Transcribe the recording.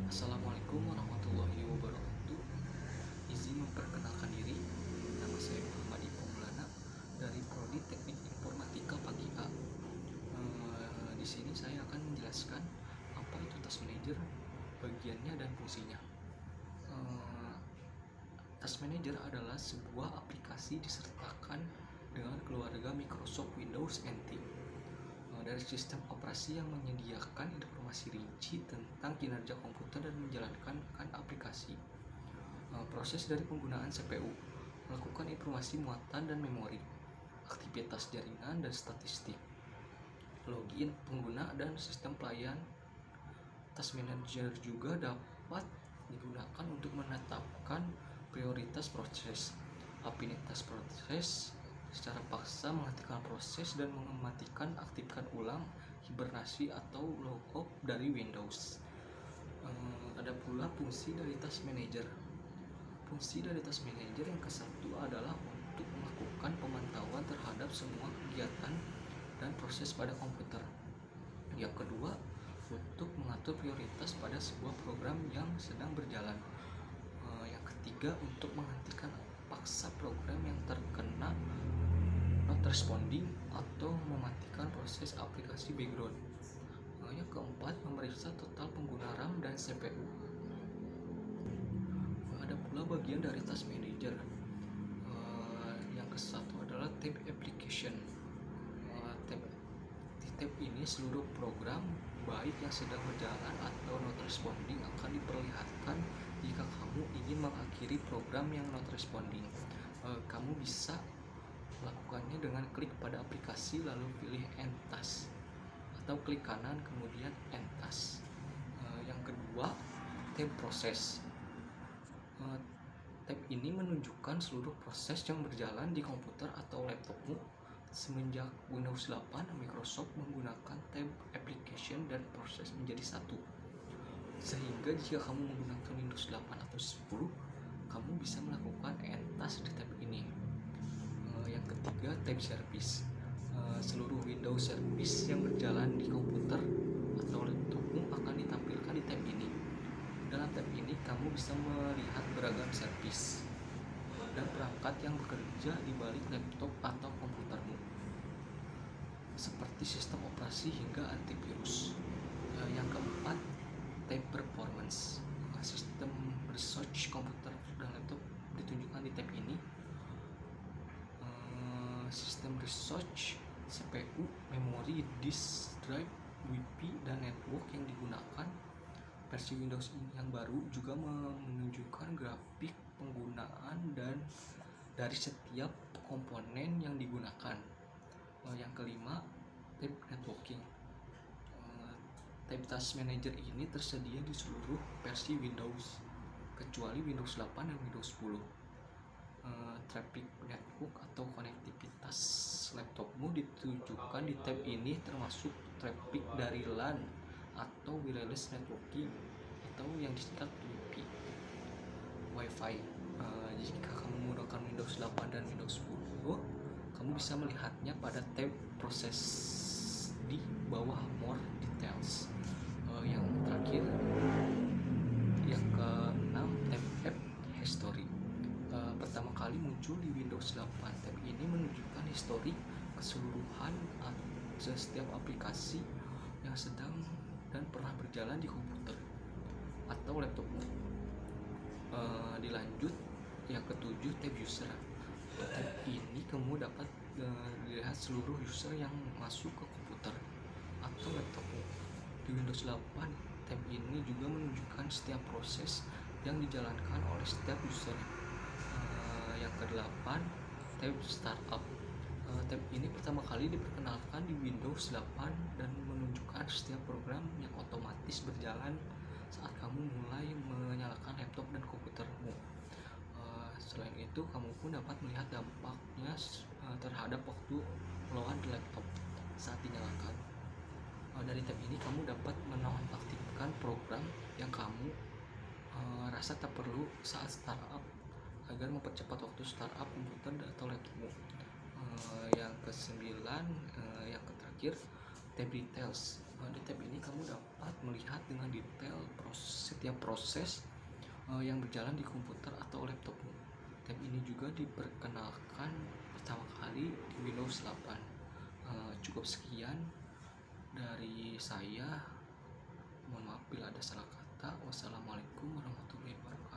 Assalamualaikum warahmatullahi wabarakatuh. Izin memperkenalkan diri. Nama saya Muhammad Iqbal Maulana dari Prodi Teknik Informatika Pagi A. Di sini saya akan menjelaskan apa itu Task Manager, bagiannya dan fungsinya. Task Manager adalah sebuah aplikasi disertakan dengan keluarga Microsoft Windows NT dari sistem operasi yang menyediakan informasi rinci tentang kinerja komputer dan menjalankan aplikasi. Proses dari penggunaan CPU, melakukan informasi muatan dan memori, aktivitas jaringan dan statistik, login pengguna dan sistem pelayan. Task Manager juga dapat digunakan untuk menetapkan prioritas proses, afinitas proses, secara paksa menghentikan proses dan mematikan aktifkan ulang hibernasi atau logout dari Windows. Ada pula fungsi dari Task Manager. Fungsi dari Task Manager yang kesatu adalah untuk melakukan pemantauan terhadap semua kegiatan dan proses pada komputer. Yang kedua, untuk mengatur prioritas pada sebuah program yang sedang berjalan. Yang ketiga, untuk menghentikan paksa program yang terkena not responding atau mematikan proses aplikasi background. Yang keempat, memeriksa total pengguna RAM dan CPU. Ada pula bagian dari Task Manager. Yang kesatu adalah Tab Application. Di tab ini seluruh program baik yang sedang berjalan atau not responding akan diperlihatkan jika kamu ingin mengakhiri program yang not responding. Kamu bisa melakukannya dengan klik pada aplikasi lalu pilih End Task atau klik kanan kemudian End Task. Yang kedua, tab proses. Tab ini menunjukkan seluruh proses yang berjalan di komputer atau laptopmu. Semenjak Windows 8, Microsoft menggunakan tab application dan proses menjadi satu. Sehingga jika kamu menggunakan Windows 8 atau 10, kamu bisa melakukan End Task di tab ini. Yang ketiga, tab service. Seluruh Windows service yang berjalan di komputer atau laptopmu akan ditampilkan di tab ini. Dalam tab ini kamu bisa melihat beragam service dan perangkat yang bekerja di balik laptop atau komputermu, seperti sistem operasi hingga antivirus. Yang keempat, tab performance. Sistem research komputer dan laptop ditunjukkan di tab ini. Sistem research, CPU, memori, disk drive, WiFi, dan network yang digunakan. Versi Windows ini yang baru juga menunjukkan grafik penggunaan dan dari setiap komponen yang digunakan. Yang kelima, tab networking. Tab Task Manager ini tersedia di seluruh versi Windows kecuali Windows 8 dan Windows 10. Traffic network atau konektivitas laptopmu ditunjukkan di tab ini, termasuk traffic dari LAN atau wireless networking atau yang disingkat Wi-Fi. Jika kamu menggunakan Windows 8 dan Windows 10, kamu bisa melihatnya pada tab proses di bawah More Details. Yang terakhir, yang ke-6, tab App History. Pertama kali muncul di Windows 8. Tab ini menunjukkan histori keseluruhan setiap aplikasi yang sedang dan pernah berjalan di komputer atau laptopmu. Dilanjut, yang ketujuh, tab user. Tab ini kamu dapat lihat seluruh user yang masuk ke komputer atau laptopmu. Di Windows 8, tab ini juga menunjukkan setiap proses yang dijalankan oleh setiap user. Yang ke-8, tab startup. Tab ini pertama kali diperkenalkan di Windows 8 dan menunjukkan setiap program yang otomatis berjalan saat kamu mulai menyalakan laptop dan komputermu. Selain itu, kamu pun dapat melihat dampaknya terhadap waktu load laptop saat dinyalakan. Dari tab ini kamu dapat menonaktifkan program yang kamu rasa tak perlu saat startup agar mempercepat waktu startup komputer atau laptopmu. Yang ke-9, yang terakhir, tab details. Di tab ini kamu dapat melihat dengan detail proses setiap proses yang berjalan di komputer atau laptopmu. Tab ini juga diperkenalkan pertama kali di Windows 8. Cukup sekian dari saya. Mohon maaf bila ada salah kata. Wassalamualaikum warahmatullahi wabarakatuh.